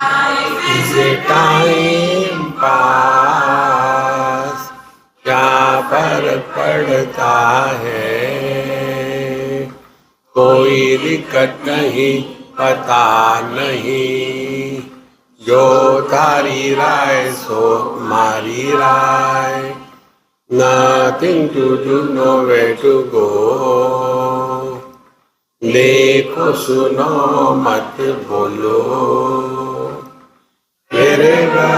Is a time pass, क्या फर्क पड़ता है, कोई दिक्कत नहीं, पता नहीं, जो थारी राय सो मारी राय, nothing to do, nowhere to go, देखो सुनो मत बोलो, wherever,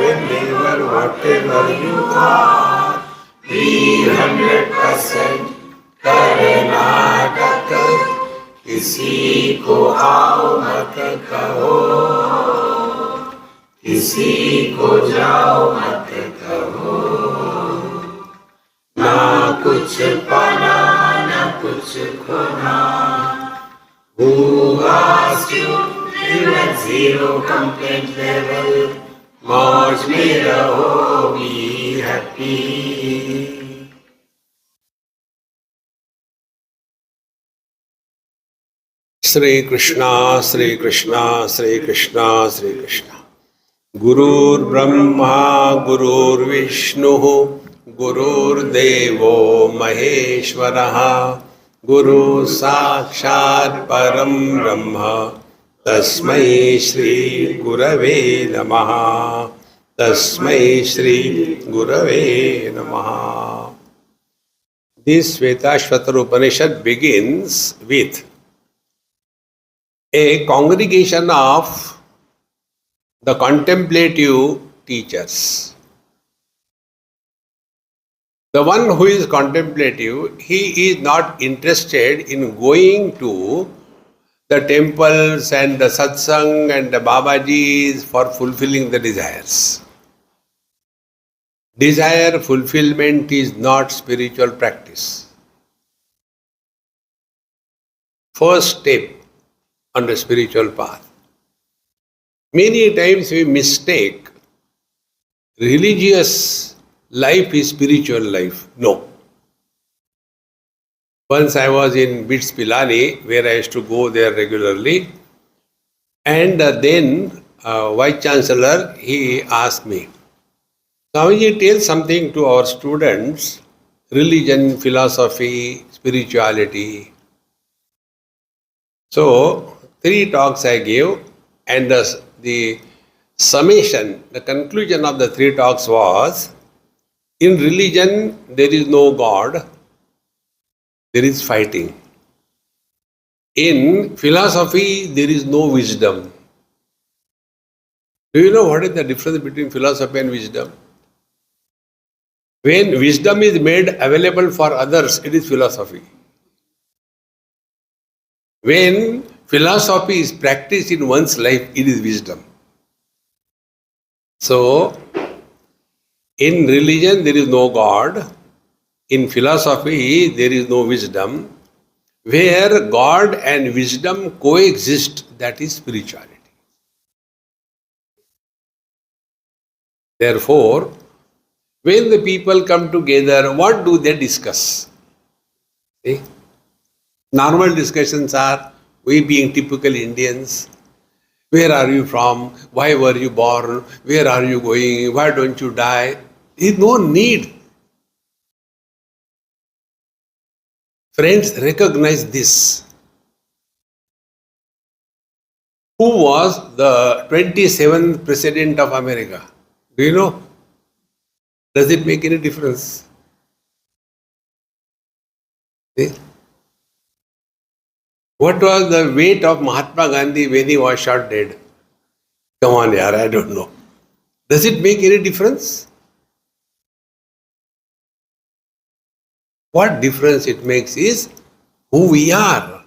whenever, whatever you are, be 100% Karnataka, किसी को आओ मत कहो, किसी को जाओ मत कहो, ना कुछ पाना ना कुछ खोना, who asked you, live at zero complaint level, मौज में रहो, be happy. श्री कृष्णा श्री कृष्णा श्री कृष्णा श्री कृष्णा. गुरुर्ब्रह्मा गुरुर्विष्णुः गुरुर्देवो महेश्वरः, गुरु साक्षात् परं ब्रह्म, तस्मै श्री गुरवे नमः, तस्मै श्री गुरवे नमः. This Shvetashvatar Upanishad begins with a congregation of the contemplative teachers. The one who is contemplative, he is not interested in going to the temples and the satsang and the babajis for fulfilling the desires. Desire fulfillment is not spiritual practice. First step on the spiritual path. Many times we mistake religious life is spiritual life. No. Once I was in Bits Pilani, where I used to go there regularly, and then Vice Chancellor, he asked me, Swamiji, tell something to our students, religion, philosophy, spirituality. So, 3 talks I gave, and the summation, the conclusion of the 3 talks was, in religion there is no God, there is fighting. In philosophy there is no wisdom. Do you know what is the difference between philosophy and wisdom? When wisdom is made available for others, it is philosophy. When philosophy is practiced in one's life, it is wisdom. So, in religion there is no God, in philosophy there is no wisdom. Where God and wisdom coexist, that is spirituality. Therefore, when the people come together, what do they discuss? See? Normal discussions are, we being typical Indians, where are you from? Why were you born? Where are you going? Why don't you die? There is no need. Friends, recognize this. Who was the 27th President of America? Do you know? Does it make any difference? See? What was the weight of Mahatma Gandhi when he was shot dead? Come on, yaar, I don't know. Does it make any difference? What difference it makes is who we are.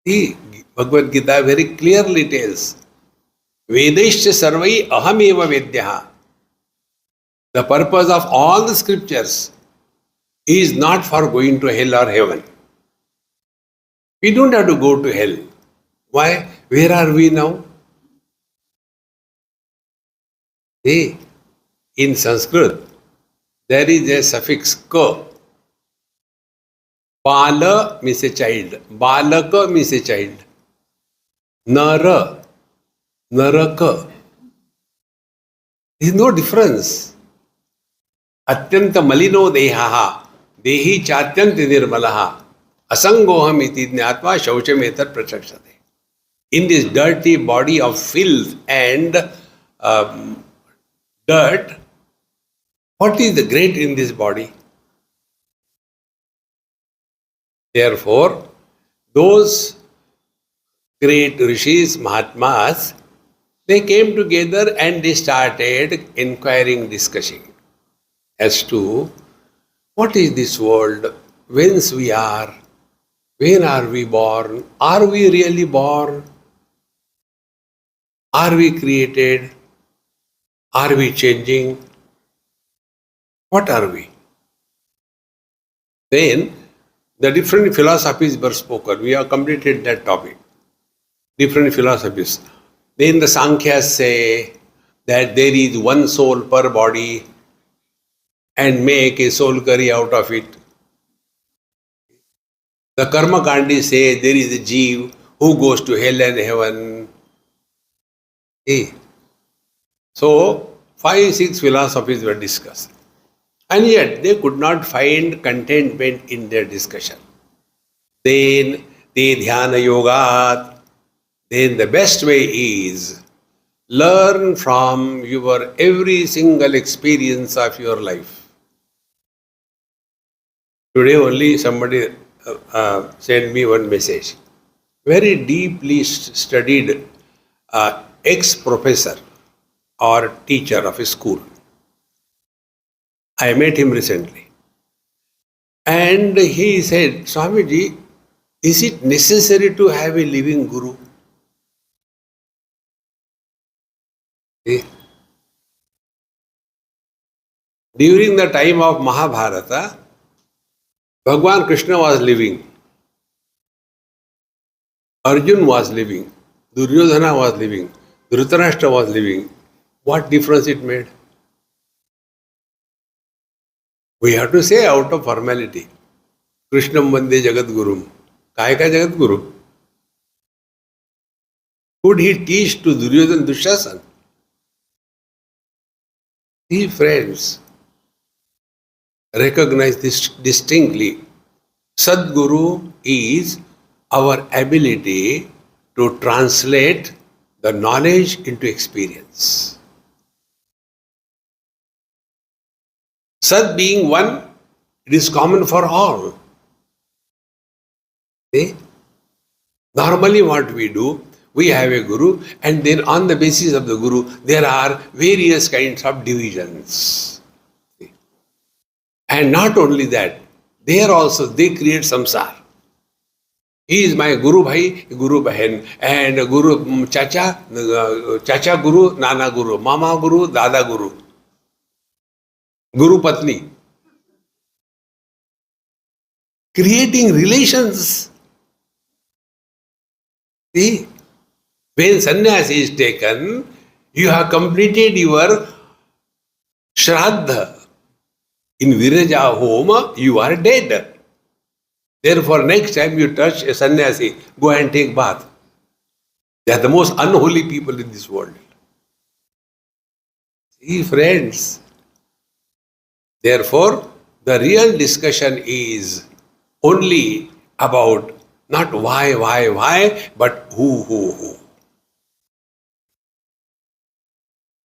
See, Bhagavad Gita very clearly tells, Vedaishya sarvai ahameva vedyaha. The purpose of all the scriptures is not for going to hell or heaven. We don't have to go to hell. Why? Where are we now? See, in Sanskrit, there is a suffix ka. Bala means a child. Balaka means a child. Nara, Naraka. There is no difference. Atyanta malino dehaha, dehi chatyanta nirmalaha, asangoham iti jnatva shauchametar prachakshate. In this dirty body of filth and dirt, what is the great in this body? Therefore, those great rishis, mahatmas, they came together and they started inquiring, discussing as to what is this world, whence we are, when are we born, are we really born, are we created, are we changing, what are we? Then the different philosophies were spoken. We have completed that topic. Different philosophies. Then the Sankhyas say that there is one soul per body and make a soul curry out of it. The Karma Kandi say there is a Jeev who goes to hell and heaven. See? So, 5-6 philosophies were discussed. And yet they could not find contentment in their discussion. Then they dhyana yoga. Then the best way is learn from your every single experience of your life. Today only somebody sent me one message. Very deeply studied ex-professor or teacher of a school. I met him recently. And he said, Swamiji, is it necessary to have a living guru? See? During the time of Mahabharata, Bhagwan Krishna was living. Arjun was living. Duryodhana was living. Dhritarashtra was living. What difference it made? We have to say out of formality, Krishnam Vande Jagat Gurum. Kai ka Jagat Guru? Could he teach to Duryodhana Dushasan? See, friends, recognize this distinctly. Sadguru is our ability to translate the knowledge into experience. Sat being one, it is common for all. See? Normally what we do, we have a guru and then on the basis of the guru, there are various kinds of divisions. See? And not only that, there also they create samsara. He is my Guru Bhai, Guru Bahen, and Guru Chacha, Chacha Guru, Nana Guru, Mama Guru, Dada Guru, Guru Patni. Creating relations. See, when sannyas is taken, you have completed your Shraddha. In Viraja home, you are dead. Therefore, next time you touch a sannyasi, go and take bath. They are the most unholy people in this world. See, friends. Therefore, the real discussion is only about not why, but who.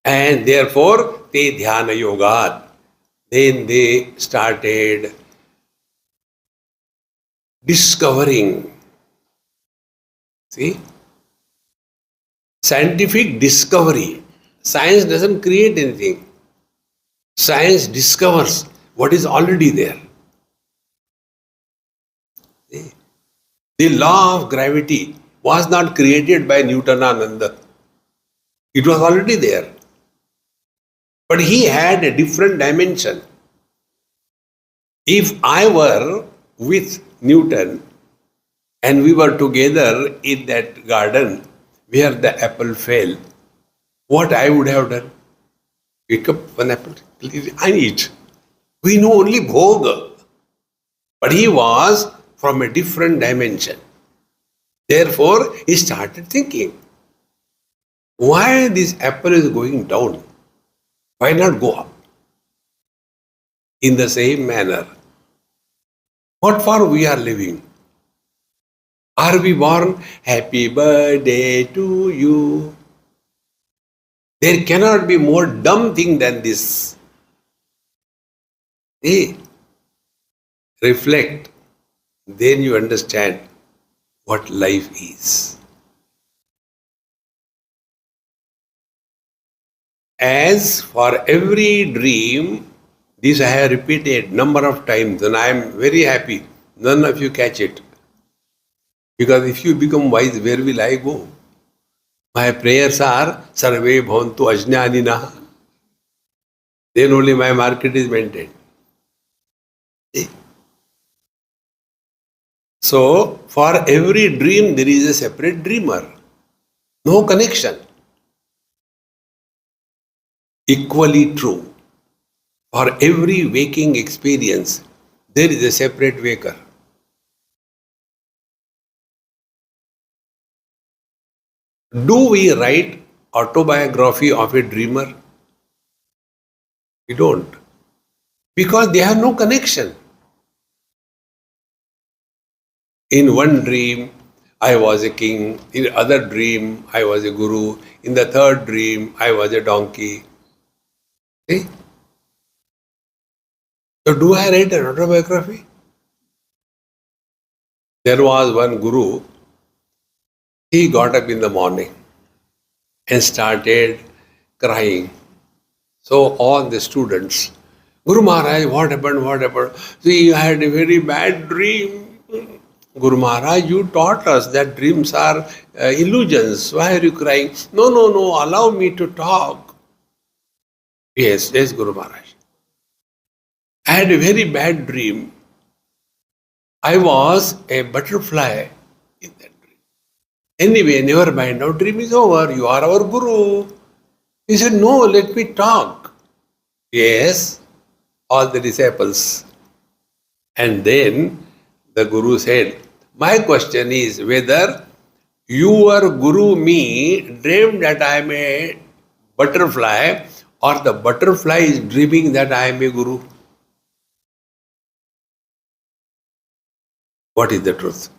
And therefore, te dhyana yoga. Then they started discovering. See? Scientific discovery. Science doesn't create anything. Science discovers what is already there. See? The law of gravity was not created by Newtonananda. It was already there. But he had a different dimension. If I were with Newton and we were together in that garden where the apple fell, what I would have done? Pick up one apple and eat. We know only bhoga. But he was from a different dimension. Therefore, he started thinking, why this apple is going down? Why not go up? In the same manner, what for we are living? Are we born? Happy birthday to you. There cannot be more dumb thing than this. Hey, reflect. Then you understand what life is. As for every dream, this I have repeated number of times and I am very happy. None of you catch it. Because if you become wise, where will I go? My prayers are Sarve Bhavantu Ajnanina. Then only my market is maintained. So, for every dream, there is a separate dreamer. No connection. Equally true. For every waking experience, there is a separate waker. Do we write autobiography of a dreamer? We don't. Because they have no connection. In one dream, I was a king. In other dream, I was a guru. In the third dream, I was a donkey. See? So do I write an autobiography? There was one guru, he got up in the morning and started crying. So all the students, Guru Maharaj, what happened, what happened? See, I had a very bad dream. Guru Maharaj, you taught us that dreams are illusions. Why are you crying? No, no, no, allow me to talk. Yes, yes, Guru Maharaj. I had a very bad dream. I was a butterfly in that dream. Anyway, never mind. Now dream is over. You are our guru. He said, no, let me talk. Yes, all the disciples. And then the guru said, my question is whether your guru me dreamed that I am a butterfly or the butterfly is dreaming that I am a guru. What is the truth?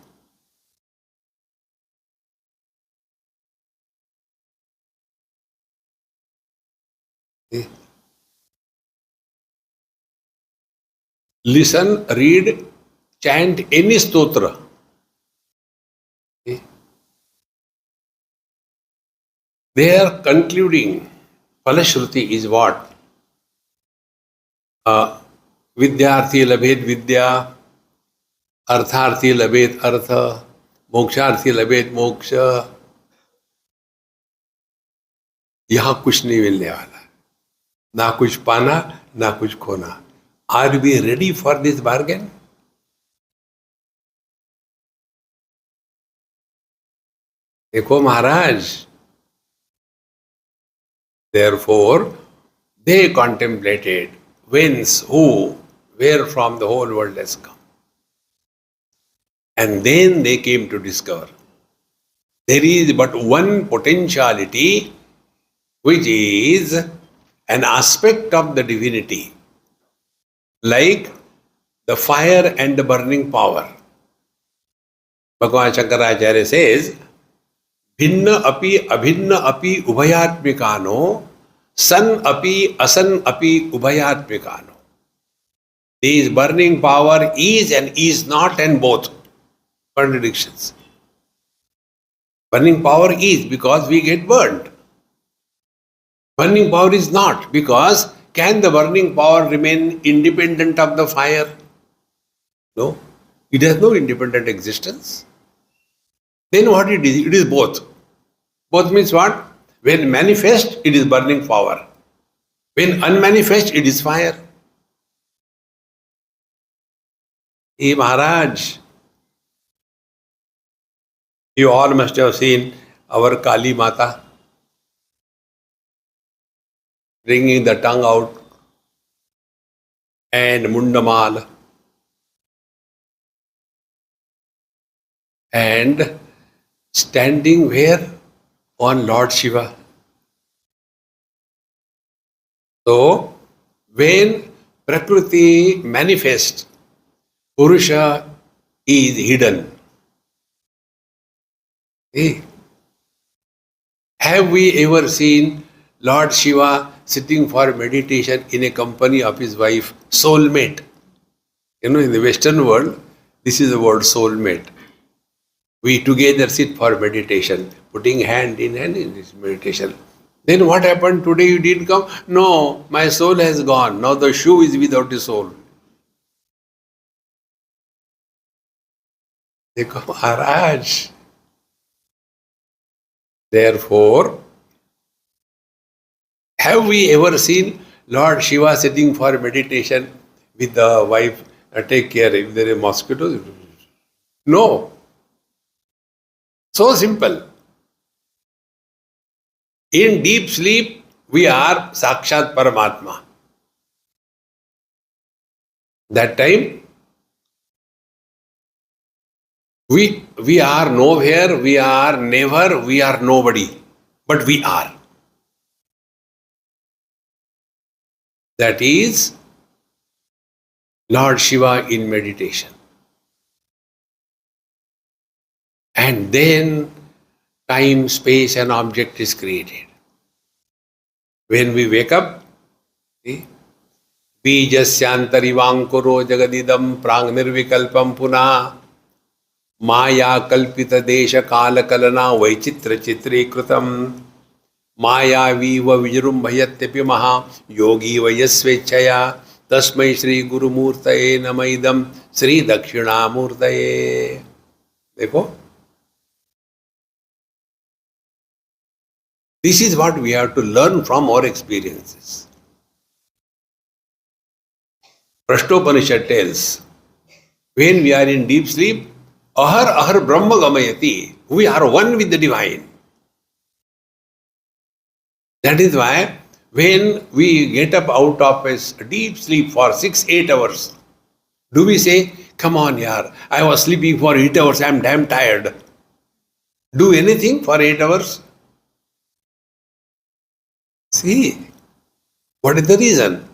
Listen, read, chant any stotra. They are concluding. Falashruti is what? Vidyarthi labhed vidya, अर्थार्थी लभेत अर्थ, मोक्षार्थी लभेत मोक्ष. यहां कुछ नहीं मिलने वाला, ना कुछ पाना ना कुछ खोना. Are we ready for this bargain? देखो महाराज. Therefore, they contemplated whence, who, where from the whole world has come. And then they came to discover there is but one potentiality which is an aspect of the divinity, like the fire and the burning power. Bhagavan Shankaracharya says, भिन्न अपि अभिन्न अपि उभयात्मिकानो सन अपि असन अपि उभयात्मिकानो. This burning power is and is not and both. Contradictions. Burning power is because we get burned. Burning power is not because can the burning power remain independent of the fire? No. It has no independent existence. Then what it is? It is both. Both means what? When manifest, it is burning power. When unmanifest, it is fire. Hey Maharaj, you all must have seen our Kali Mata bringing the tongue out and Mundamal and Standing where? On Lord Shiva. So, when Prakriti manifests, Purusha is hidden. See? Have we ever seen Lord Shiva sitting for meditation in a company of his wife, soulmate? You know, in the Western world, this is the word soulmate. We together sit for meditation, putting hand in this meditation. Then what happened? Today you didn't come? No, my soul has gone. Now the shoe is without a soul. They come, Maharaj. Therefore, have we ever seen Lord Shiva sitting for meditation with the wife? Take care if there are mosquitoes. No. So simple. In deep sleep, we are Sakshat Paramatma. That time, we are nowhere, we are never, we are nobody. But we are. That is Lord Shiva in meditation. And then time, space and object is created. When we wake up, see, बीजस्यांतरिवांकुरो जगदिदम प्रांग निर्विकल्पम पुनः माया कल्पित देश काल कलना वैचित्र चित्रीकृतम मायावीव विजृंभयत्यपि महा योगी वयस्वेच्छया तस्मै श्री गुरुमूर्तये नमः इदं श्री दक्षिणामूर्तये. देखो, this is what we have to learn from our experiences. Prashtopanishad tells, when we are in deep sleep, ahar ahar brahma gamayati, we are one with the divine. That is why when we get up out of a deep sleep for 6-8 hours, do we say, come on yaar, I was sleeping for 8 hours, I am damn tired. Do anything for 8 hours? See, what is the reason?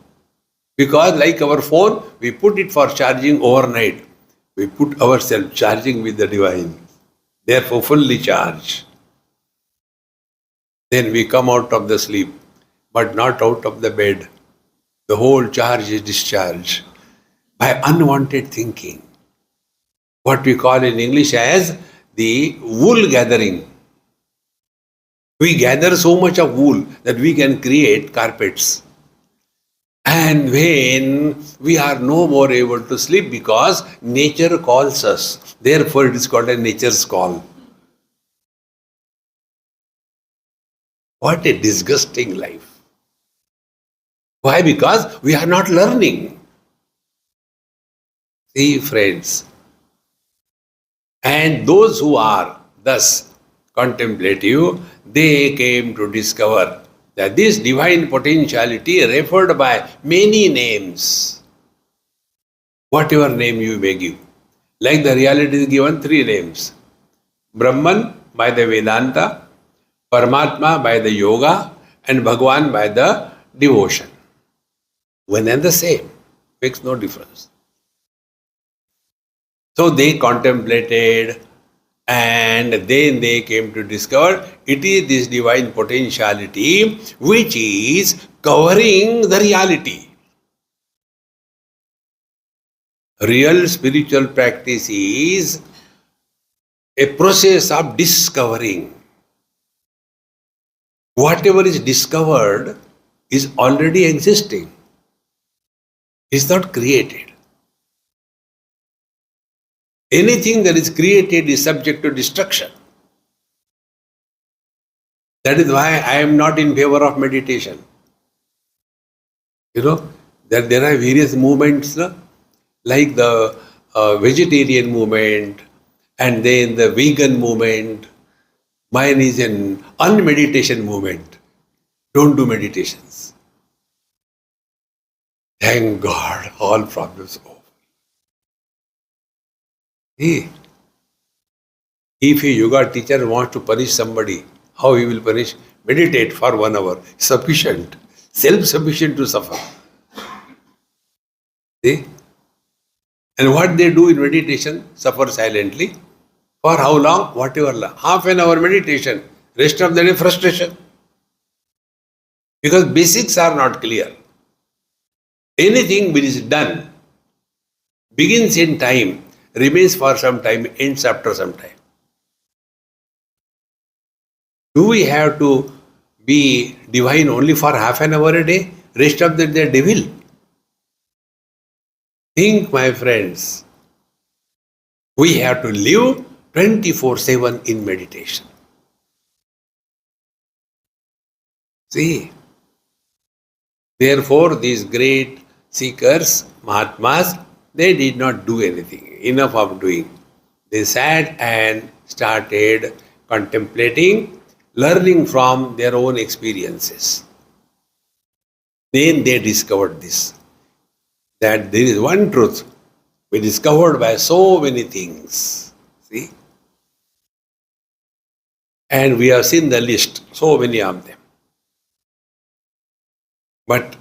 Because like our phone, we put it for charging overnight. We put ourselves charging with the divine. Therefore, fully charged. Then we come out of the sleep, but not out of the bed. The whole charge is discharged by unwanted thinking. What we call in English as the wool gathering. We gather so much of wool that we can create carpets. And when we are no more able to sleep because nature calls us, therefore it is called a nature's call. What a disgusting life. Why? Because we are not learning. See, friends, and those who are thus contemplative, they came to discover that this divine potentiality referred by many names, whatever name you may give. Like the reality is given 3 names. Brahman by the Vedanta, Paramatma by the Yoga, and Bhagwan by the devotion. One and the same, makes no difference. So they contemplated, and then they came to discover it is this divine potentiality which is covering the reality. Real spiritual practice is a process of discovering. Whatever is discovered is already existing. It's not created. Anything that is created is subject to destruction. That is why I am not in favor of meditation. You know, that there are various movements, like the vegetarian movement and then the vegan movement. Mine is an unmeditation movement. Don't do meditations. Thank God, all problems over. See, If a yoga teacher wants to punish somebody, how he will punish? Meditate for 1 hour. Sufficient. Self-sufficient to suffer. See? And what they do in meditation, suffer silently. For how long? Whatever long. Half an hour meditation. Rest of the day frustration. Because basics are not clear. Anything which is done begins in time, remains for some time, ends after some time. Do we have to be divine only for half an hour a day? Rest of the day devil? Think, my friends, we have to live 24/7 in meditation. See, therefore these great seekers, Mahatmas, they did not do anything, enough of doing. They sat and started contemplating, learning from their own experiences. Then they discovered this, that there is one truth, we discovered by so many things. See? And we have seen the list, so many of them. But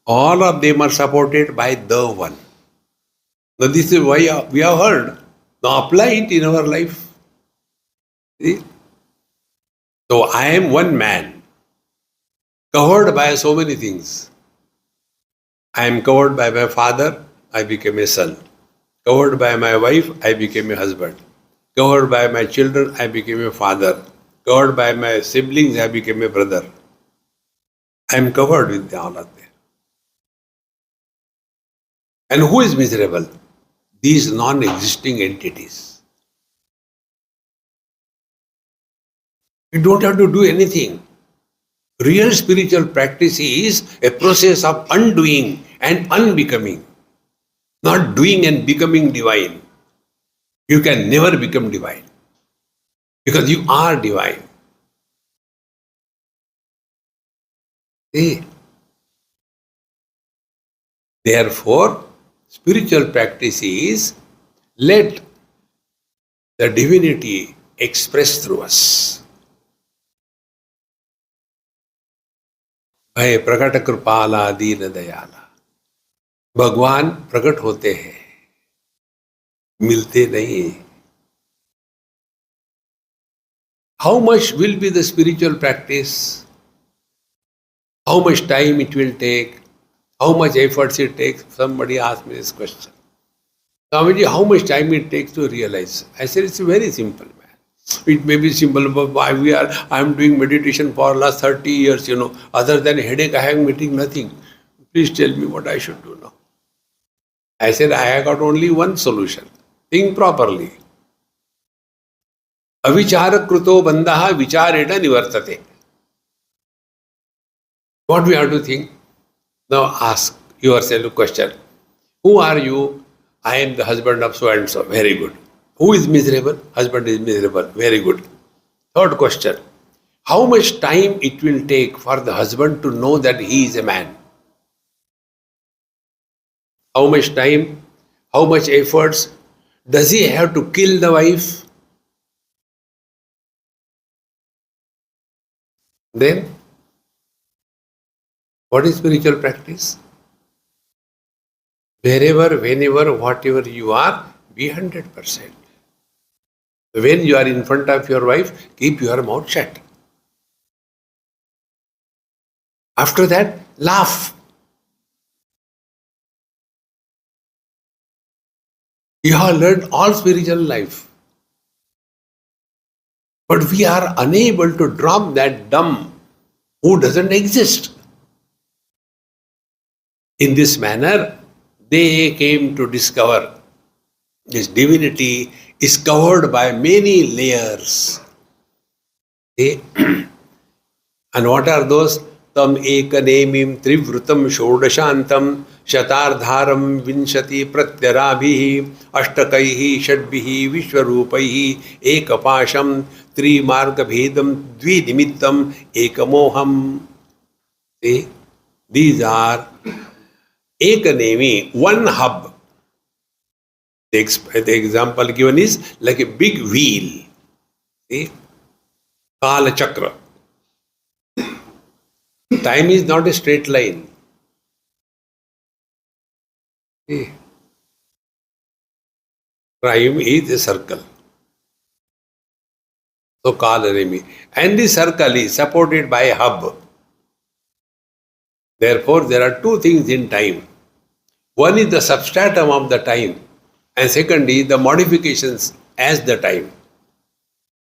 all of them are supported by the one. Now this is why we have heard. Now apply it in our life. See? So I am one man, covered by so many things. I am covered by my father, I became a son. Covered by my wife, I became a husband. Covered by my children, I became a father. Covered by my siblings, I became a brother. I am covered with all of them. And who is miserable? These non-existing entities. You don't have to do anything. Real spiritual practice is a process of undoing and unbecoming. Not doing and becoming divine. You can never become divine. Because you are divine. See? Therefore, spiritual practice is let the divinity express through us. भय प्रकट कृपाला दीन दयाला. भगवान प्रकट होते हैं, मिलते नहीं. How much will be the spiritual practice? How much time it will take? How much efforts it takes? Somebody asked me this question. Swamiji, how much time it takes to realize? I said, it's very simple, man. It may be simple, but I am doing meditation for last 30 years, Other than headache, I am getting nothing. Please tell me what I should do now. I said, I have got only one solution. Think properly. Avichara kruto bandhaha vicharena nivartate. What we have to think? Now ask yourself a question. Who are you? I am the husband of so and so. Very good. Who is miserable? Husband is miserable. Very good. Third question. How much time it will take for the husband to know that he is a man? How much time? How much efforts? Does he have to kill the wife? Then, what is spiritual practice? Wherever, whenever, whatever you are, be 100%. When you are in front of your wife, keep your mouth shut. After that, laugh. You have learned all spiritual life. But we are unable to drop that dumb who doesn't exist. In this manner, they came to discover this divinity is covered by many layers. And what are those? Tam ekanemim trivrutam shodashantam shatardharam vinshati pratyarabhihi ashtakaihi shadbihi vishwarupaihi ekapasham trimargabhedam dvinimittam ekamoham. See? These are ekanemi, one hub. The example given is like a big wheel. See? Kala Chakra. Time is not a straight line. See? Time is a circle. So Kala Remi. And the circle is supported by a hub. Therefore, there are two things in time. One is the substratum of the time, and second is the modifications as the time.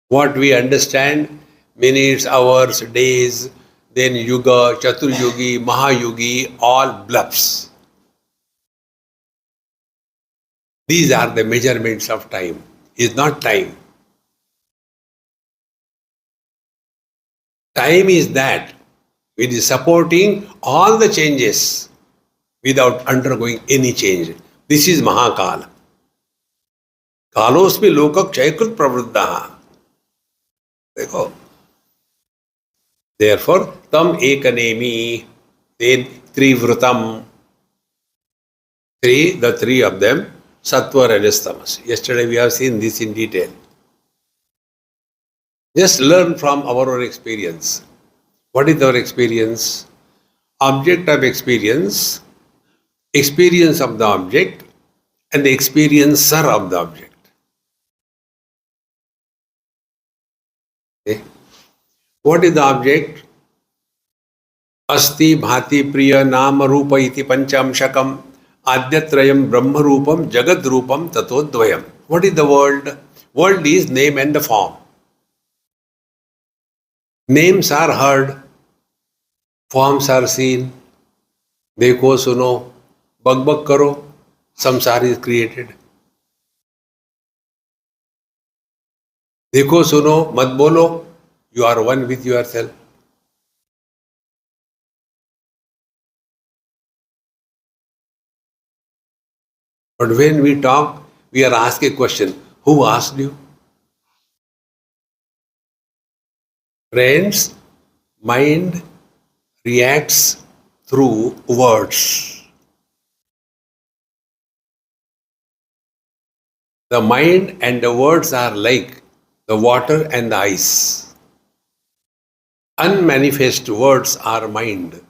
What we understand, minutes, hours, days, then Yuga, Chaturyugi, Mahayugi, all bluffs. These are the measurements of time. Is not time. Time is that which is supporting all the changes without undergoing any change. This is Mahakala. Kalosmi lokak chaykut pravruddha. देखो. Therefore, tam ekanemi, then trivrutam. The three of them, sattva, rajas, tamas. Yesterday we have seen this in detail. Just learn from our own experience. What is our experience? Object of experience, experience of the object, and the experiencer of the object. Okay. What is the object? Asti, bhati, priya, nama, rupa iti panchamshakam, adyatrayam, brahma rupam, jagad rupam, tatodvayam. What is the world? World is name and the form. Names are heard, forms are seen. Dekho, suno, bag bag karo, samsara is created. Dekho, suno, mat bolo, you are one with yourself. But when we talk, we are asked a question. Who asked you? Friends, mind reacts through words. The mind and the words are like the water and the ice. Unmanifest words are mind.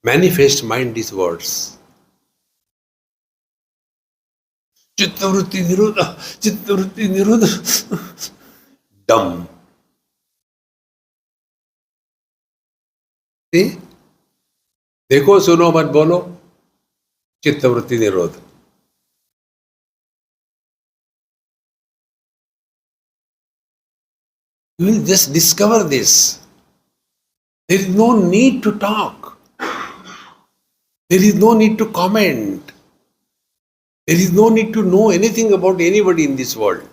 Manifest mind is words. Chittavritti nirodha, chittavritti nirodha. Dumb. See? देखो सुनो मत बोलो, चित्तवृत्ति निरोध. You will just discover this. There is no need to talk. There is no need to comment. There is no need to know anything about anybody in this world.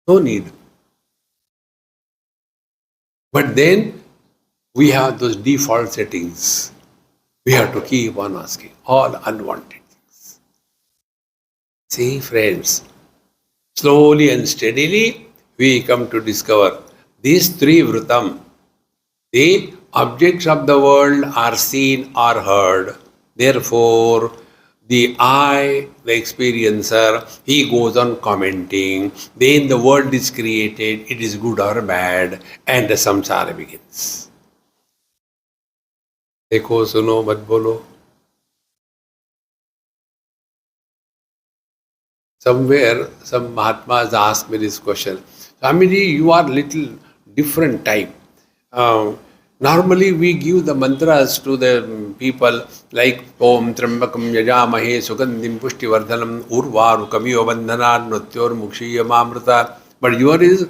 No need. But then we have those default settings. We have to keep on asking all unwanted things. See, friends, slowly and steadily we come to discover these three vrutam. The objects of the world are seen or heard. Therefore, the I, the experiencer, he goes on commenting. Then the world is created, it is good or bad, and the samsara begins. देखो सुनो मत बोलो. Somewhere, some Mahatmas asked me this question. Swamiji, you are little different type. Normally, we give the mantras to the people like Om Trambakam Yajamahe Sugandhim Pushti Vardhanam Urvarukamiyo Bandhanat Nutyor Mukshiyamamrita. But yours is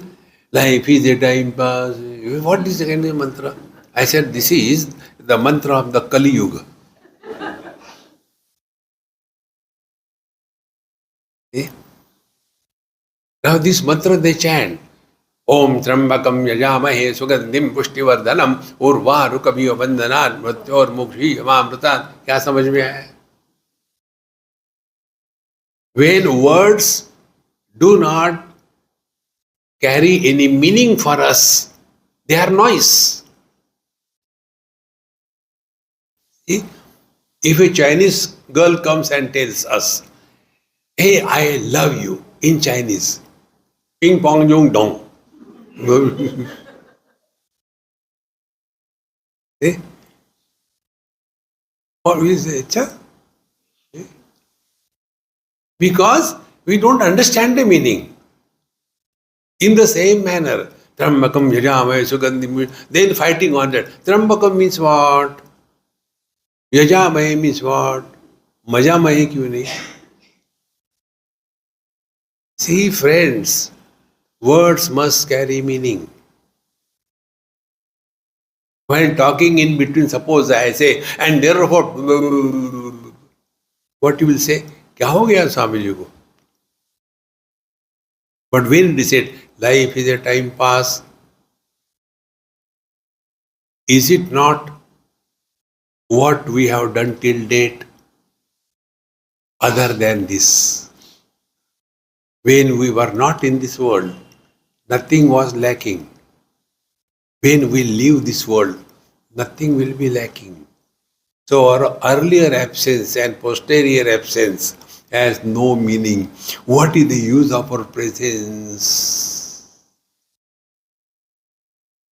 life is a time pass. What is the kind of mantra? I said, this is the mantra of the Kali Yuga. See? Now this mantra they chant. Om Trambakam Yajamahe Sugandhim Pushti Vardhanam Urvarukamiyo Bandhanat Nutyor Mukshiyamamrita. क्या समझ में आया? When words do not carry any meaning for us, they are noise. See? If a Chinese girl comes and tells us, hey, I love you in Chinese, ping pong jung dong. Eh? What we say? Cha? Eh? Because we don't understand the meaning. In the same manner, Trambakam Yajamaya Sugandhim, then fighting on that. Trambakam means what? Yajamaya means what? Majamaya kyun nahi? See, friends, words must carry meaning. While talking in between, suppose I say, and therefore, what you will say? क्या हो गया स्वामी जी को? But when it is said, life is a time pass, is it not what we have done till date other than this? When we were not in this world, nothing was lacking. When we leave this world, nothing will be lacking. So our earlier absence and posterior absence has no meaning. What is the use of our presence?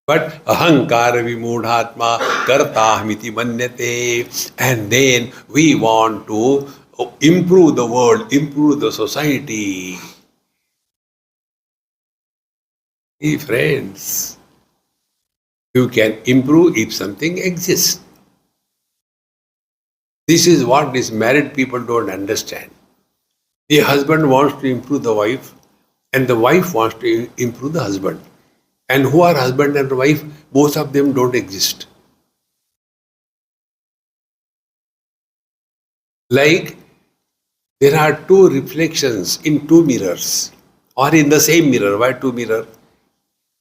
But ahankara vimudhatma kartahamiti manyate, and then we want to improve the world, improve the society. Hey friends, you can improve if something exists. This is what these married people don't understand. The husband wants to improve the wife, and the wife wants to improve the husband. And who are husband and wife? Both of them don't exist. Like there are two reflections in two mirrors, or in the same mirror. Why two mirrors?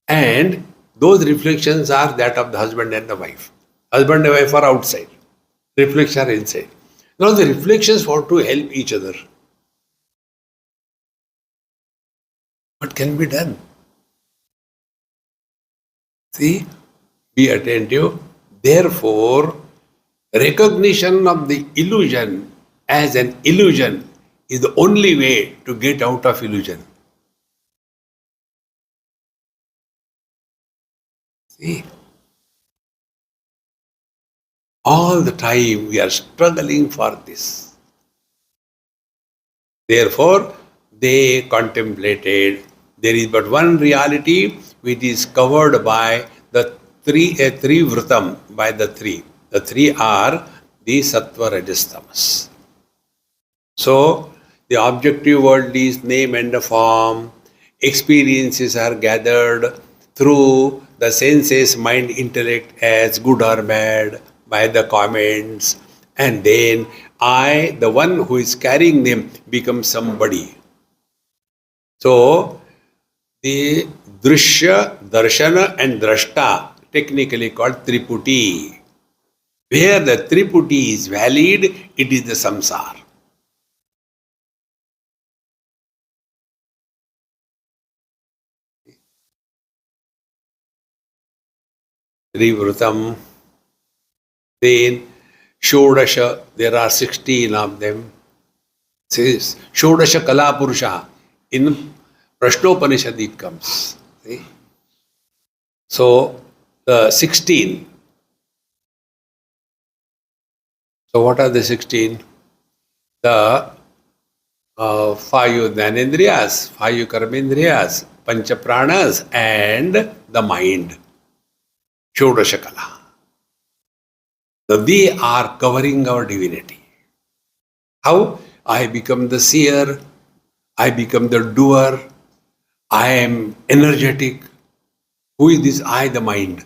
And those reflections are that of the husband and the wife. Husband and wife are outside. Reflections are inside. Now the reflections want to help each other. What can be done? See, be attentive. Therefore, recognition of the illusion as an illusion is the only way to get out of illusion. See, all the time we are struggling for this. Therefore, they contemplated there is but one reality which is covered by the three vratam, by the three. The three are the sattva, rajas, tamas. So, the objective world is name and form. Experiences are gathered through the senses, mind, intellect as good or bad by the comments. And then I, the one who is carrying them, becomes somebody. So, the drishya, darshana and drashta, technically called triputi. Where the triputi is valid, it is the samsara. Trivrutam. Then Shodasha, there are 16 of them. Says Shodasha Kala Purusha. In Prashnopanishad it comes. See? So the 16. So what are the 16? The 5 Jnanendriyas, 5 Karmendriyas, Pancha Pranas and the mind. Shodasha Kala. So they are covering our divinity. How? I become the seer, I become the doer, I am energetic. Who is this? I, the mind.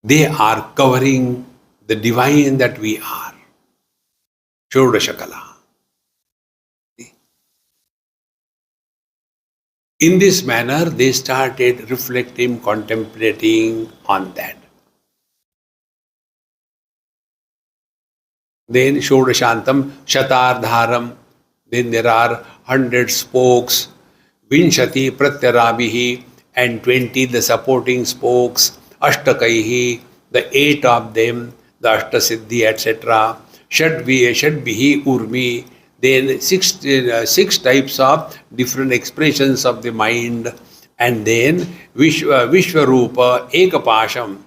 They are covering the divine that we are. Shodasha Kala. In this manner, they started reflecting, contemplating on that. Then Shodashantam, Shatardharam. Then there are 100 spokes, Vinshati Pratyarabihi, and 20 the supporting spokes, Ashtakaihi, the 8 of them, the Ashtasiddhi, etc. Shadbihi Urmi. Then 6 types of different expressions of the mind, And then Vishwarupa Ekapasham.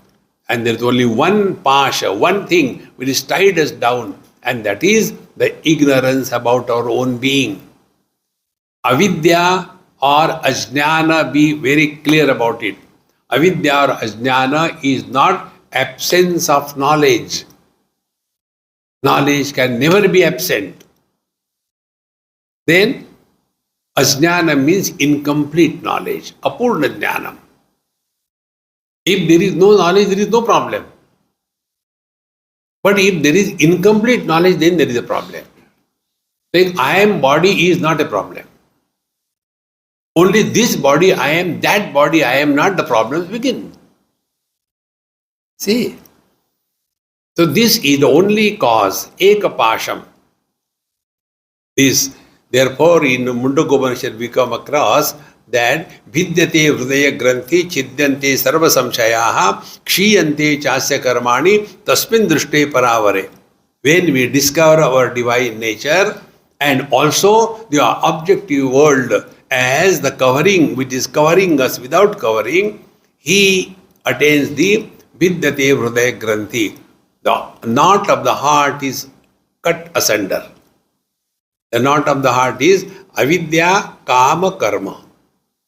And there is only one pasha, one thing which is tied us down, and that is the ignorance about our own being. Avidya or ajnana, be very clear about it. Avidya or ajnana is not absence of knowledge. Knowledge can never be absent. Then ajnana means incomplete knowledge, apurna jnanam. If there is no knowledge, there is no problem. But if there is incomplete knowledge, then there is a problem. Like I am body is not a problem. Only this body I am, that body I am not, the problems begin. See? So this is the only cause, ekapasham. This, therefore, in Mundaka Upanishad we come across that vidyate hridaya granthi chidyante sarva samshayaha kshiyante chasya karmani tasmin drushte paravare. When we discover our divine nature and also the objective world as the covering which is covering us without covering, he attains the vidyate hridaya granthi. The knot of the heart is cut asunder. The knot of the heart is avidya kama karma.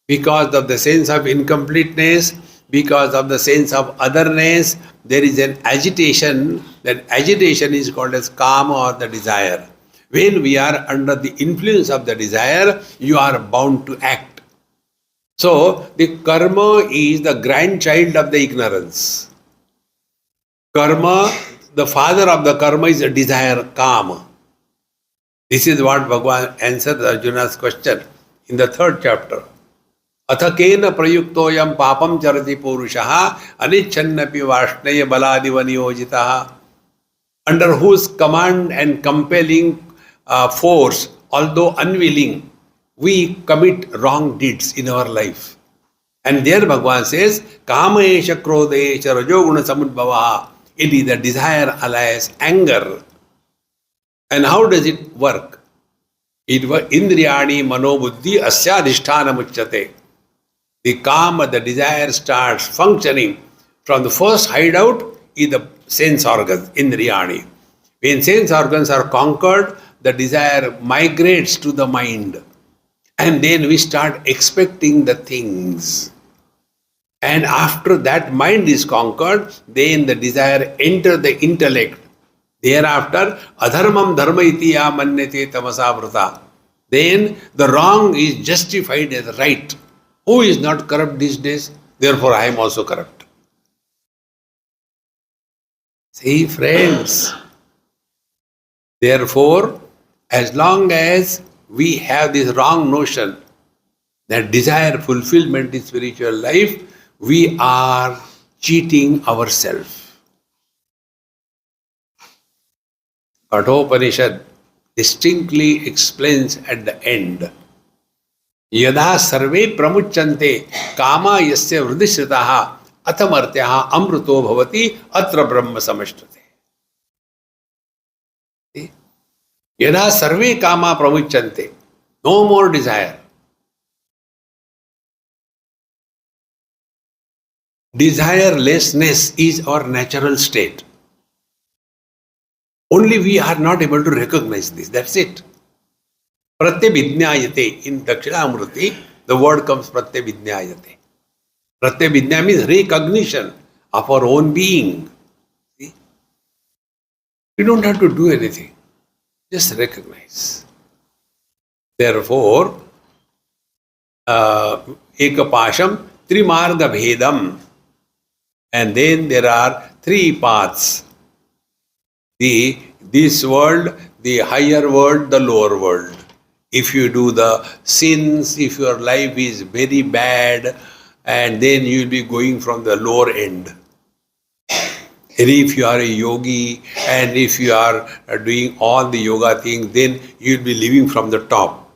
Because of the sense of incompleteness, because of the sense of otherness, there is an agitation. That agitation is called as kama or the desire. When we are under the influence of the desire, you are bound to act. So, the karma is the grandchild of the ignorance. Karma, the father of the karma is a desire, kama. This is what Bhagavan answered Arjuna's question in the 3rd chapter. Athakena prayuktoyam papam charati purushaha anichannapi vashneya baladiva niyojitaha. Under whose command and compelling force, although unwilling, we commit wrong deeds in our life. And there Bhagavan says, Kama esha krodha esha rajoguna samudbhavaha. It is the desire alias anger. And how does it work? It was indriyani manobuddhi asyadhisthana muchyate. The kama, the desire starts functioning from the first hideout is the sense organs, indriyani. When sense organs are conquered, the desire migrates to the mind. And then we start expecting the things. And after that mind is conquered, then the desire enters the intellect. Thereafter, adharmam dharma iti ya manyate tamasa vrata. Then the wrong is justified as right. Who is not corrupt these days? Therefore, I am also corrupt. See, friends. Therefore, as long as we have this wrong notion that desire fulfillment in spiritual life, we are cheating ourselves. Upanishad distinctly explains at the end, Yada sarve pramuchante kama yasya vridishritaha athamartyaha amruto bhavati atra brahma samashtate. Yada sarve kama pramuchante, no more desire. Desirelessness is our natural state. Only we are not able to recognize this. That's it. Pratyabhijnayate. In Dakshinamurti, the word comes pratyabhijnayate. Pratyabhijna means recognition of our own being. See? We don't have to do anything. Just recognize. Therefore, ekapasham trimarga bhedam. And then there are 3 paths. This world, the higher world, the lower world. If you do the sins, if your life is very bad, and then you will be going from the lower end. And if you are a yogi, and if you are doing all the yoga things, then you will be living from the top.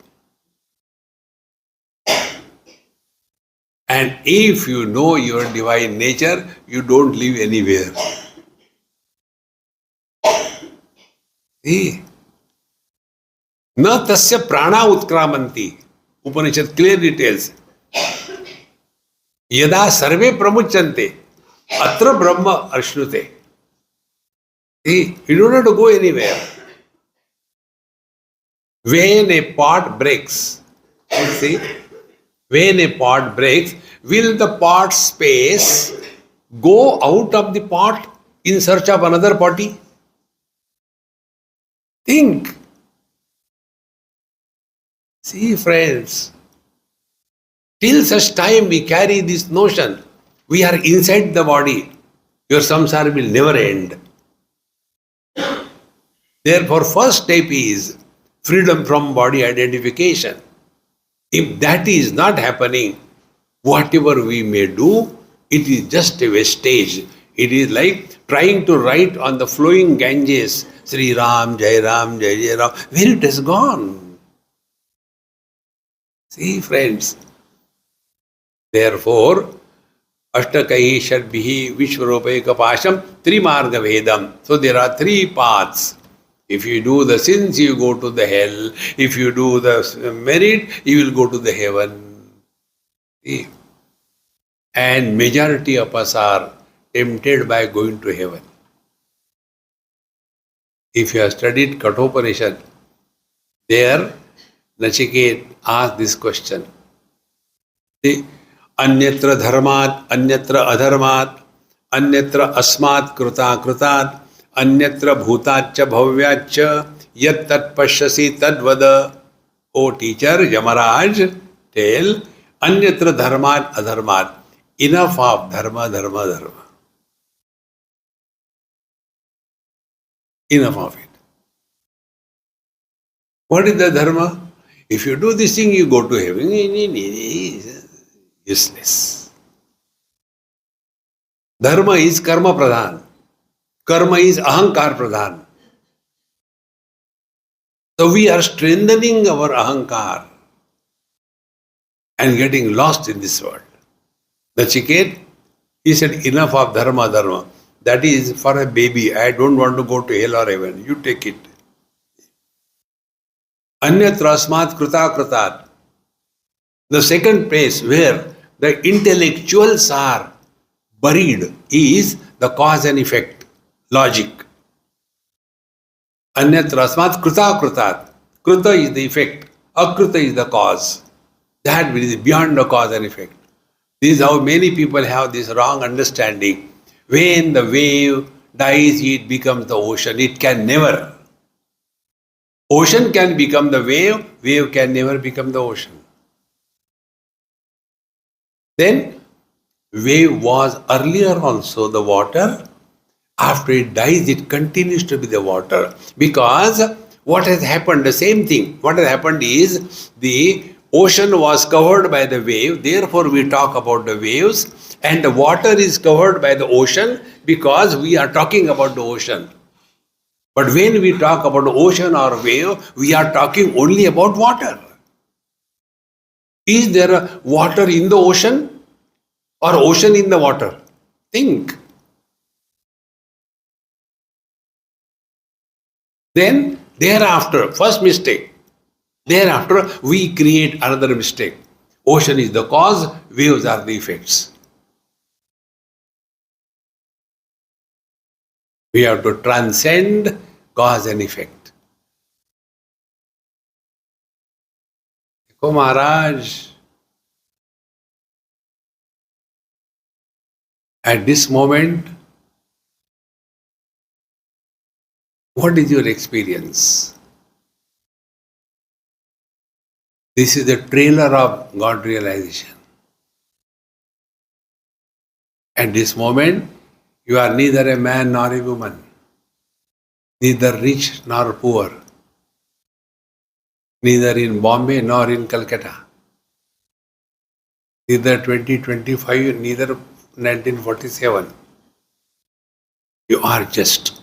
And if you know your divine nature, you don't live anywhere. See? Na tasya prana utkramanti. Upanishad clearly tells. Yada sarve pramuchante, atra brahma ashrute. See, you don't have to go anywhere. When a pot breaks, you see, when a pot breaks, will the pot space go out of the pot in search of another potty? Think. See, friends, till such time we carry this notion, we are inside the body, your samsara will never end. Therefore, first step is freedom from body identification. If that is not happening, whatever we may do, it is just a wastage. It is like trying to write on the flowing Ganges, Sri Ram, Jai Ram, Jai Jai Ram, where it has gone. See, friends, therefore, Ashtakai Shadbhihi Vishwaropai Kapasham Trimarga Vedam. So there are three paths. If you do the sins, you go to the hell. If you do the merit, you will go to the heaven. See? And majority of us are tempted by going to heaven. If you have studied Kathopanishad, there Nachiket asked this question. See? Anyatra dharmat, anyatra adharmat, anyatra asmat kruta krutat, anyatra bhutacha bhavyacha, yat tat pashyasi tadvada. O teacher, Yamaraj, tell, anyatra dharmat adharmat. Enough of dharma, dharma, dharma. Enough of it. What is the dharma? If you do this thing, you go to heaven. Useless. Dharma is karma pradhan. Karma is ahankar pradhan. So we are strengthening our ahankar and getting lost in this world. Nachiket, he said, enough of dharma, dharma. That is for a baby. I don't want to go to hell or heaven. You take it. Anyatra asmat kruta krutat. The second place where the intellectuals are buried is the cause and effect, logic. Anyatra asmat kruta krutat. Kruta is the effect, akruta is the cause. That is beyond the cause and effect. This is how many people have this wrong understanding. When the wave dies, it becomes the ocean. It can never. Ocean can become the wave, wave can never become the ocean. Then, wave was earlier also the water. After it dies, it continues to be the water. Because what has happened, the same thing. What has happened is the ocean was covered by the wave. Therefore, we talk about the waves. And the water is covered by the ocean because we are talking about the ocean. But when we talk about ocean or wave, we are talking only about water. Is there a water in the ocean or ocean in the water? Think. Then, thereafter, first mistake. Thereafter, we create another mistake. Ocean is the cause, waves are the effects. We have to transcend cause and effect. Dekho Maharaj, at this moment, what is your experience? This is the trailer of God realization. At this moment, you are neither a man nor a woman, neither rich nor poor, neither in Bombay nor in Calcutta, neither 2025, neither 1947. You are just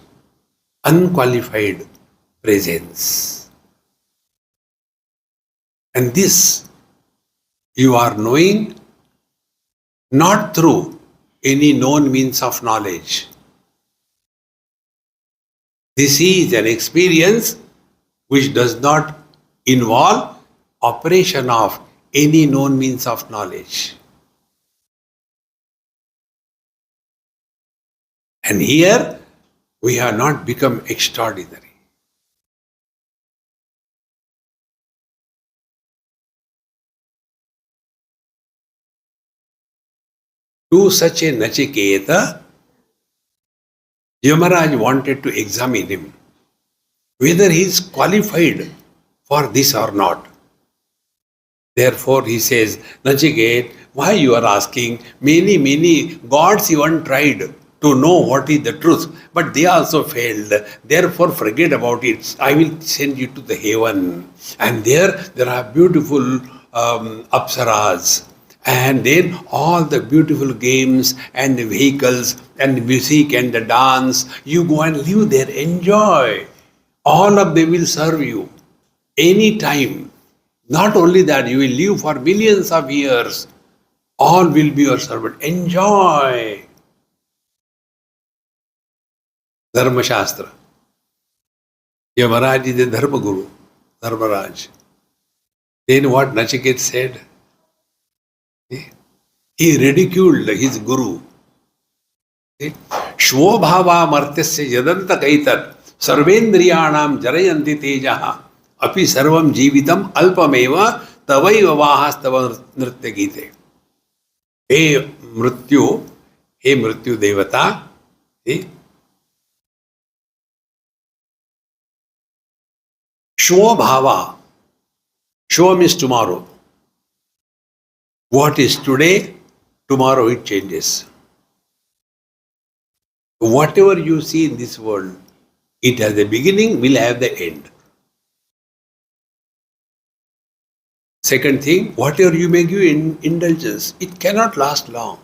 unqualified presence. And this you are knowing not through any known means of knowledge. This is an experience which does not involve operation of any known means of knowledge. And here, we have not become extraordinary. To such a Nachiketa, Yamaraj wanted to examine him, whether he is qualified for this or not. Therefore, he says, Nachiket, why you are asking? Many gods even tried to know what is the truth, but they also failed. Therefore, forget about it. I will send you to the heaven. And there are beautiful apsaras. And then all the beautiful games and the vehicles and the music and the dance. You go and live there, enjoy. All of them will serve you anytime. Not only that, you will live for millions of years. All will be your servant. Enjoy. Dharma Shastra. Yamaraj is the Dharma Guru. Dharmaraj. Then what Nachiket said? He ridiculed his Guru. Shvobhava martyasya yadanta kaitat sarvendriyanam jarayanti tejaha api sarvam jivitam alpameva tavaiva vahastava nritya gite. Hey Mrityu Devata, Shvobhava. Shva means tomorrow. What is today, tomorrow it changes. Whatever you see in this world, it has a beginning, will have the end. Second thing, whatever you may give in indulgence, it cannot last long.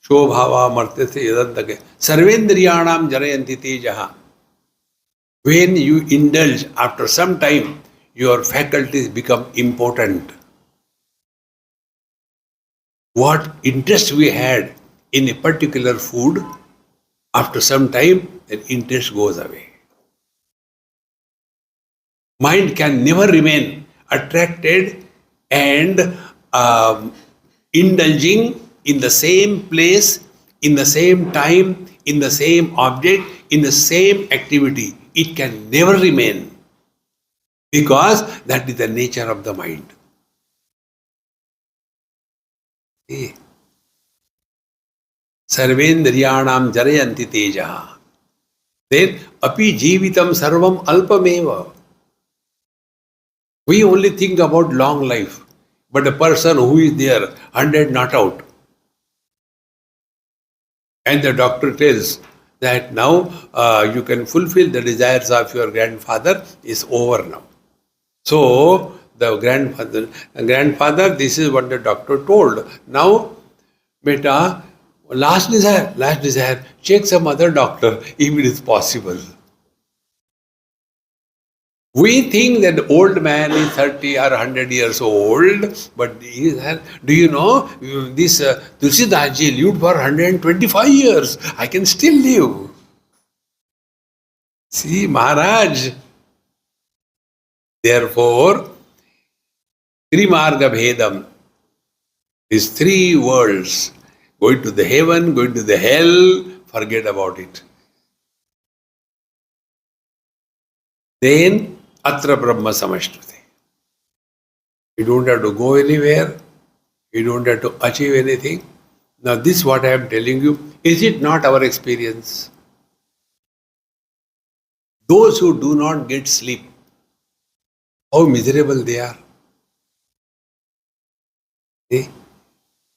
Shobhava martyate yadantake sarvendriyanam jarayanti tejaha. When you indulge, after some time, your faculties become important. What interest we had in a particular food, after some time, that interest goes away. Mind can never remain attracted and indulging in the same place, in the same time, in the same object, in the same activity. It can never remain, because that is the nature of the mind. Sarvendriyanam jarayanti tejaha. Then api jivitam sarvam alpameva. We only think about long life, but a person who is there, 100 not out. And the doctor tells that now you can fulfill the desires of your grandfather, is over now. So the grandfather, this is what the doctor told. Now, beta, last desire, check some other doctor if it is possible. We think that the old man is 30 or 100 years old, but do you know, this Tulsidas lived for 125 years. I can still live. See, Maharaj. Therefore, Trimarga Bhedam, these three worlds, going to the heaven, going to the hell, forget about it. Then, Atra Brahma Samashrute. You don't have to go anywhere. You don't have to achieve anything. Now, this what I am telling you, is it not our experience? Those who do not get sleep, how miserable they are. See?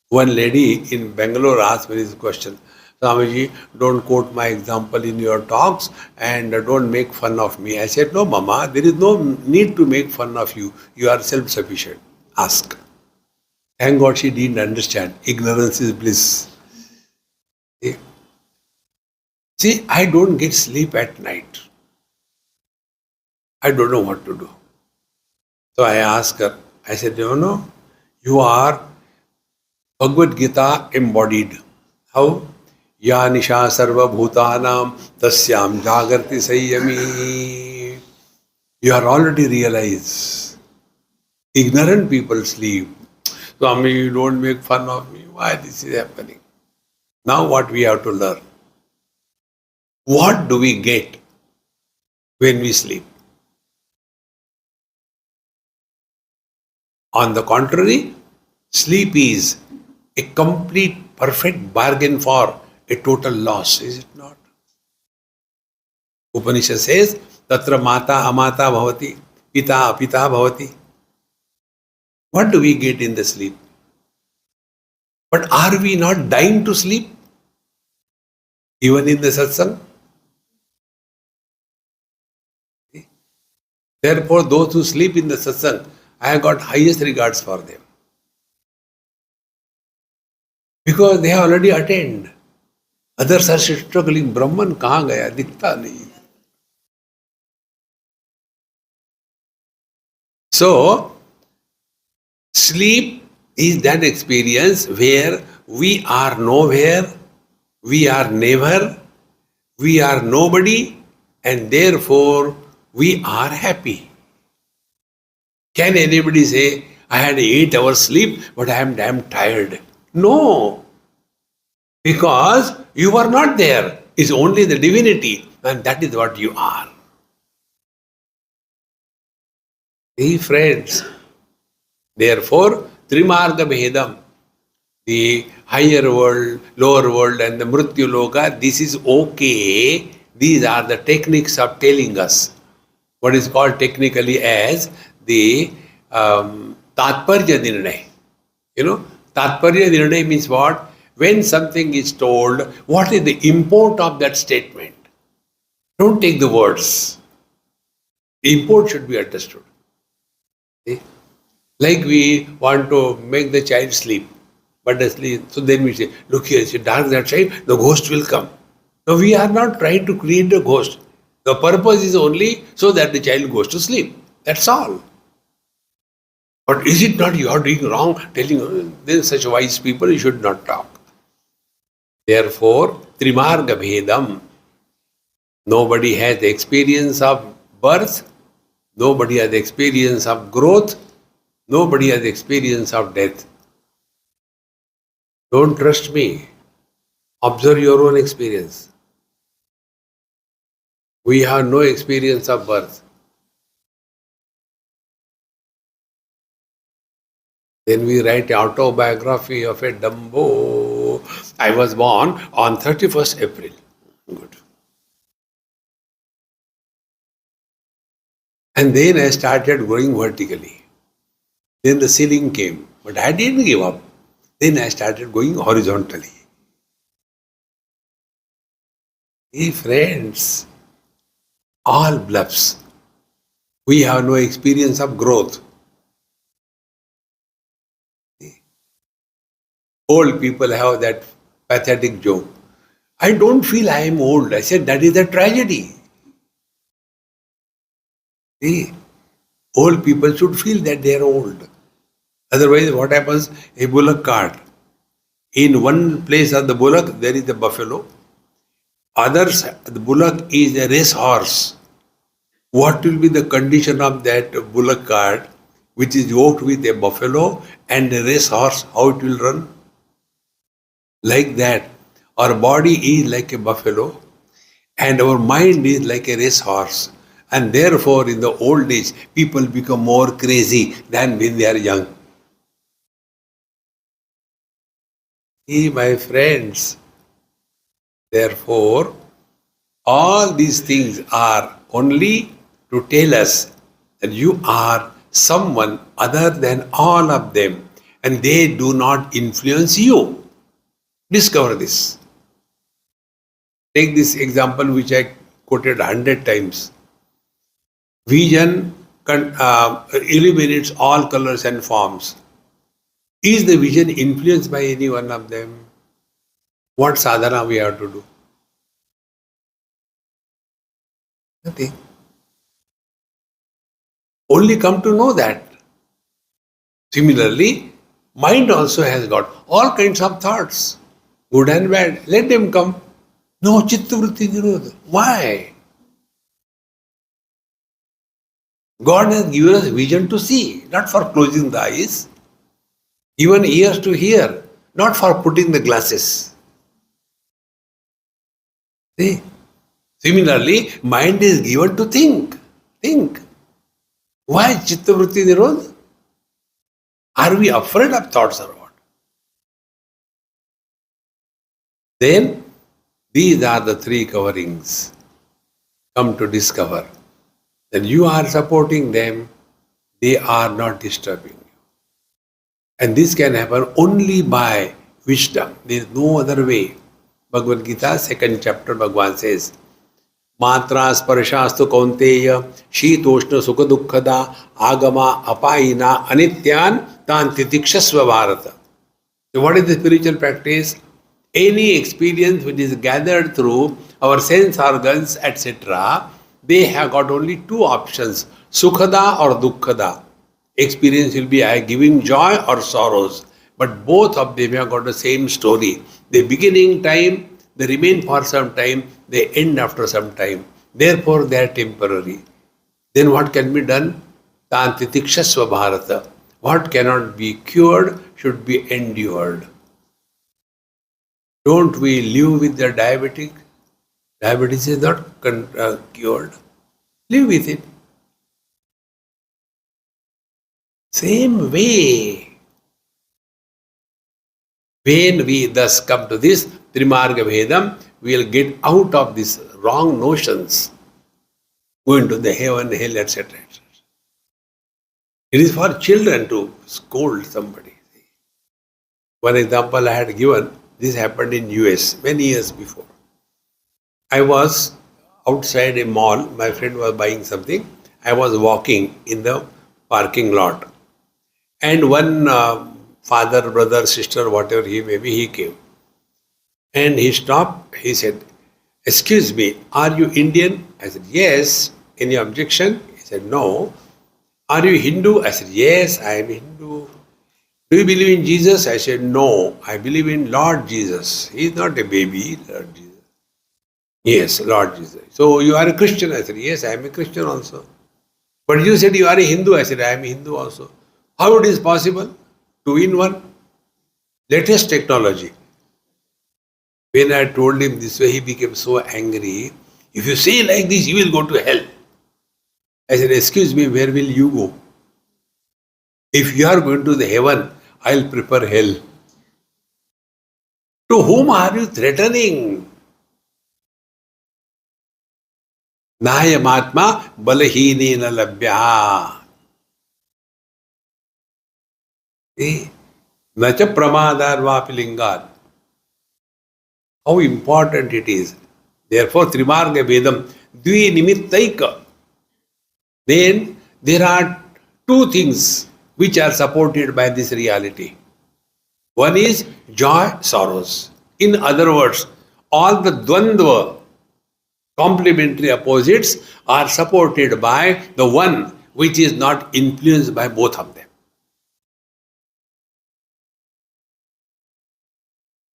One lady in Bangalore asked me this question. Swamiji, don't quote my example in your talks and don't make fun of me. I said, no, Mama, there is no need to make fun of you. You are self-sufficient. Ask. Thank God she didn't understand. Ignorance is bliss. See, I don't get sleep at night. I don't know what to do. So I asked her, I said, no, you are Bhagavad Gita embodied. How? Ya nisha sarva bhutanam tasyam jagarti sayyami. You are already realized. Ignorant people sleep. Swami, you don't make fun of me. Why this is happening? Now what we have to learn? What do we get when we sleep? On the contrary, sleep is a complete, perfect bargain for a total loss, is it not? Upanishad says, Tatra mata amata bhavati, pita apita bhavati. What do we get in the sleep? But are we not dying to sleep? Even in the satsang? Therefore, those who sleep in the satsang, I have got highest regards for them. Because they have already attained. Others are struggling. Brahman kahan gaya? Dikhta nahi. So, sleep is that experience where we are nowhere, we are never, we are nobody, and therefore we are happy. Can anybody say, I had 8 hours sleep, but I am damn tired? No. Because you are not there. It's only the divinity, and that is what you are. Hey friends, therefore, Trimarga Bhedam, the higher world, lower world, and the Mrityu Loka, this is okay. These are the techniques of telling us what is called technically as the Tatparya Nirnay. You know, Tatparya Nirnay means what? When something is told, what is the import of that statement? Don't take the words. The import should be understood. See? Like we want to make the child sleep, but asleep. So then we say, look here, it's dark that side, the ghost will come. No, we are not trying to create a ghost. The purpose is only so that the child goes to sleep. That's all. But is it not you are doing wrong? Telling then such wise people, you should not talk. Therefore, Trimarga Bhedam. Nobody has the experience of birth. Nobody has the experience of growth. Nobody has the experience of death. Don't trust me. Observe your own experience. We have no experience of birth. Then we write autobiography of a Dumbo. I was born on 31st April. Good. And then I started growing vertically. Then the ceiling came. But I didn't give up. Then I started going horizontally. Hey friends, all bluffs. We have no experience of growth. Old people have that pathetic joke. I don't feel I am old. I said, that is a tragedy. See, old people should feel that they are old. Otherwise, what happens? A bullock cart. In one place of the bullock, there is a buffalo. Others, the bullock is a racehorse. What will be the condition of that bullock cart, which is yoked with a buffalo and a racehorse? How it will run? Like that. Our body is like a buffalo and our mind is like a racehorse. And therefore, in the old age, people become more crazy than when they are young. See, my friends, therefore, all these things are only to tell us that you are someone other than all of them and they do not influence you. Discover this. Take this example which I quoted 100 times. Vision illuminates all colors and forms. Is the vision influenced by any one of them? What sadhana we have to do? Nothing. Only come to know that. Similarly, mind also has got all kinds of thoughts, good and bad. Let them come. No chitta vritti nirodha. Why? God has given us vision to see, not for closing the eyes. Even ears to hear, not for putting the glasses. See? Similarly, mind is given to think. Think. Why Chittavritti Nirodha? Are we afraid of thoughts or what? Then, these are the three coverings. Come to discover that you are supporting them, they are not disturbing you. And this can happen only by wisdom. There is no other way. Bhagavad Gita, second chapter, Bhagavan says, Matra sparashastu kaunteya shitoshna sukha dukkhada agama apayina anityan tan titikshasva bharata. So what is the spiritual practice? Any experience which is gathered through our sense organs, etc., they have got only two options, sukhada or dukkhada. Experience will be giving joy or sorrows, but both of them have got the same story. The beginning time, they remain for some time, they end after some time. Therefore, they are temporary. Then what can be done? Tantitikshasva bharata. What cannot be cured should be endured. Don't we live with the diabetic? Diabetes is not cured. Live with it. Same way. When we thus come to this Trimarga Vedam, we will get out of these wrong notions, going to the heaven, hell, etc. It is for children to scold somebody. One example I had given, this happened in US many years before. I was outside a mall, my friend was buying something. I was walking in the parking lot. And one father, brother, sister, whatever he may be, he came. And he stopped, he said, "Excuse me, are you Indian?" I said, "Yes." "Any objection?" He said, "No." "Are you Hindu?" I said, "Yes, I am Hindu." "Do you believe in Jesus?" I said, "No, I believe in Lord Jesus. He is not a baby, Lord Jesus." "Yes, Lord Jesus." "So you are a Christian?" I said, "Yes, I am a Christian also." "But you said you are a Hindu." I said, "I am a Hindu also." "How it is possible? Two in one?" Latest technology. When I told him this way, he became so angry. "If you say like this, you will go to hell." I said, "Excuse me, where will you go? If you are going to the heaven, I will prefer hell." To whom are you threatening? Nayamatma balahini na labhya. Nacha pramadar vapilingar. How important it is. Therefore, Trimarga Vedam, Dvi Nimittaika. Then there are two things which are supported by this reality. One is joy, sorrows. In other words, all the Dvandva, complementary opposites, are supported by the one which is not influenced by both of them.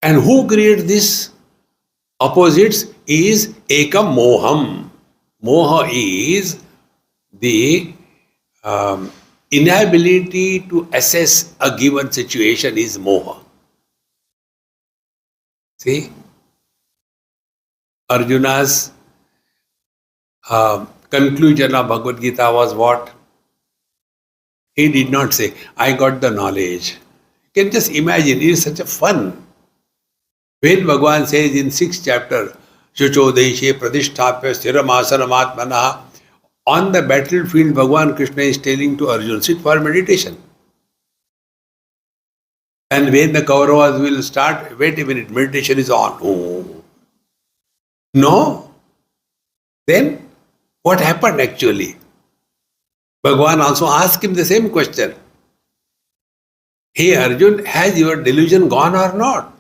And who creates this opposites is ekam moham. Moha is the inability to assess a given situation is moha. See, Arjuna's conclusion of Bhagavad Gita was what? He did not say, "I got the knowledge." You can just imagine, it is such a fun. When Bhagavan says in 6th chapter, Shucho Deshe Pradishtapya Sthiramasanamaatmana, on the battlefield, Bhagavan Krishna is telling to Arjuna, sit for meditation. And when the Kauravas will start, wait a minute, meditation is on. Oh. No. Then what happened actually? Bhagavan also asked him the same question. "Hey Arjun, has your delusion gone or not?"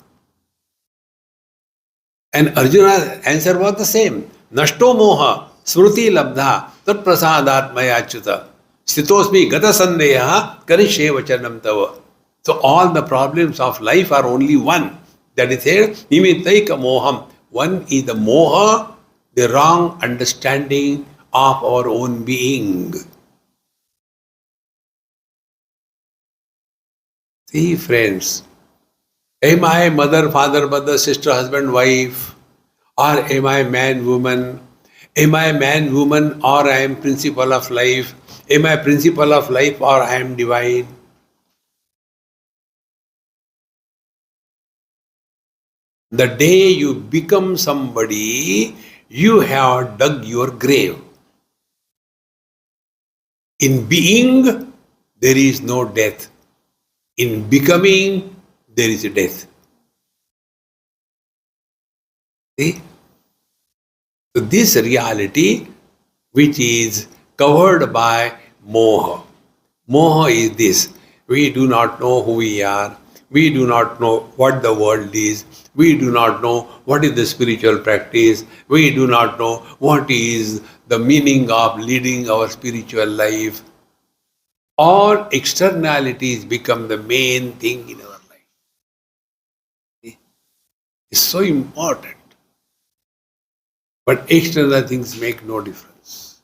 And Arjuna's answer was the same. Nashto moha smruti labdha tat prasadat mayachyuta sthitosmi gata sandeha karishe vachanam tava. So all the problems of life are only one. That is here, nimittaika moham. One is the moha, the wrong understanding of our own being. See friends, am I mother, father, mother, sister, husband, wife? Or am I man, woman? Am I man, woman, or I am principle of life? Am I principle of life or I am divine? The day you become somebody, you have dug your grave. In being, there is no death. In becoming, there is a death. See? So this reality, which is covered by moha. Moha is this. We do not know who we are. We do not know what the world is. We do not know what is the spiritual practice. We do not know what is the meaning of leading our spiritual life. All externalities become the main thing in our life. It's so important. But external things make no difference.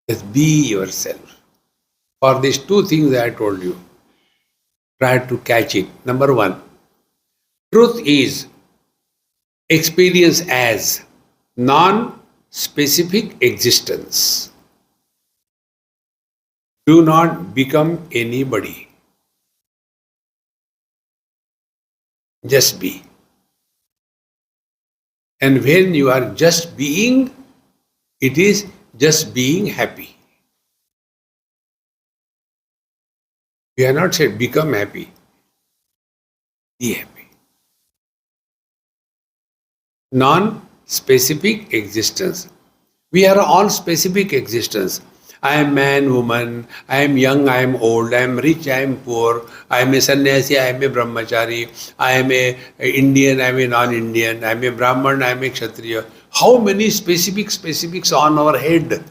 Just be yourself. For these two things I told you, try to catch it. Number one, truth is experience as non-specific existence. Do not become anybody. Just be. And when you are just being, it is just being happy. We are not said become happy. Be happy. Non-specific existence. We are all specific existence. I am man, woman, I am young, I am old, I am rich, I am poor, I am a sannyasi, I am a brahmachari, I am a Indian, I am a non-Indian, I am a Brahman, I am a Kshatriya. How many specifics on our head?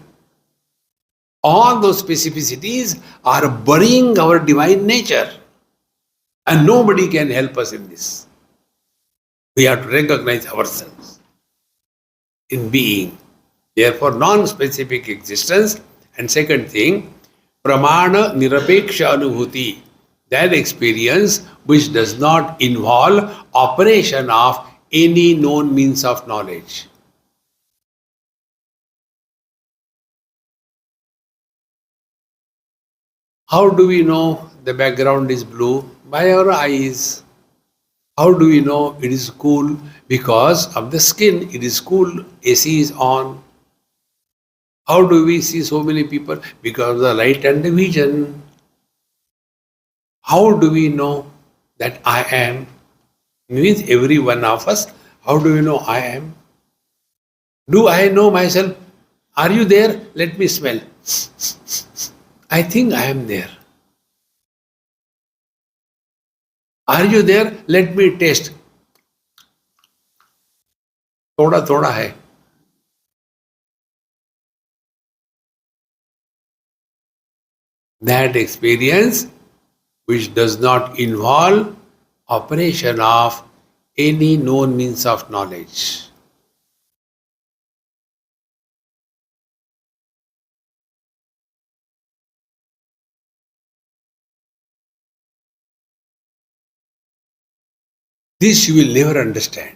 All those specificities are burying our divine nature. And nobody can help us in this. We have to recognize ourselves in being. Therefore, non-specific existence. And second thing, pramana nirapeksha anubhuti, that experience which does not involve operation of any known means of knowledge. How do we know the background is blue? By our eyes. How do we know it is cool? Because of the skin, it is cool, AC is on. How do we see so many people? Because of the light and the vision. How do we know that I am? Means every one of us, how do we know I am? Do I know myself? Are you there? Let me smell. I think I am there. Are you there? Let me taste. थोड़ा थोड़ा है. That experience which does not involve operation of any known means of knowledge. This you will never understand.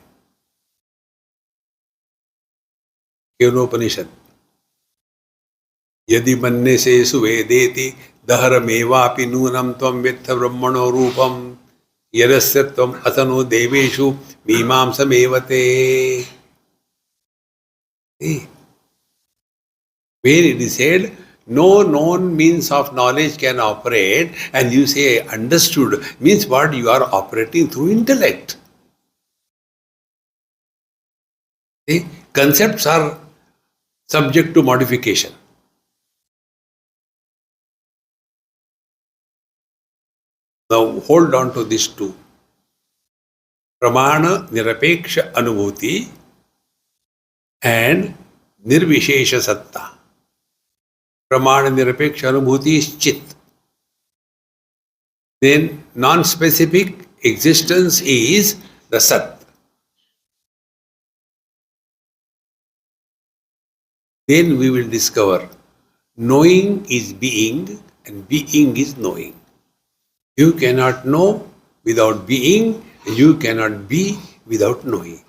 Upanishad. यदि मन्ने से सुवेदेति दहरमेवापि नूनम त्वं वेत्थ ब्रह्मणो रूपम यदस्य त्वं अतनो देवेषु मीमांसमेवते. Where it is said, no known means of knowledge can operate, and you say understood, means what? You are operating through intellect. See? Concepts are subject to modification. Now hold on to these two. Pramana nirapeksha anubhuti and nirvishesha satta. Pramana nirapeksha anubhuti is chit. Then non-specific existence is the sat. Then we will discover knowing is being and being is knowing. You cannot know without being, you cannot be without knowing.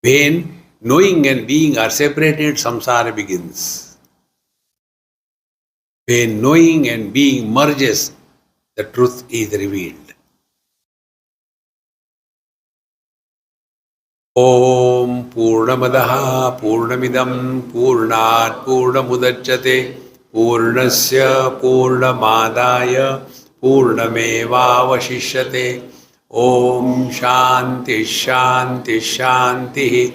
When knowing and being are separated, samsara begins. When knowing and being merges, the truth is revealed. Om Purnamadaha Purnamidam Purnat Purnamudachyate Purnasya Purnamadaya Purnamevavashishyate. Om Shanti Shanti Shanti.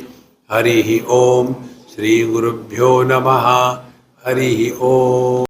Harihi Om. Shri Gurubhyo Namaha. Harihi Om.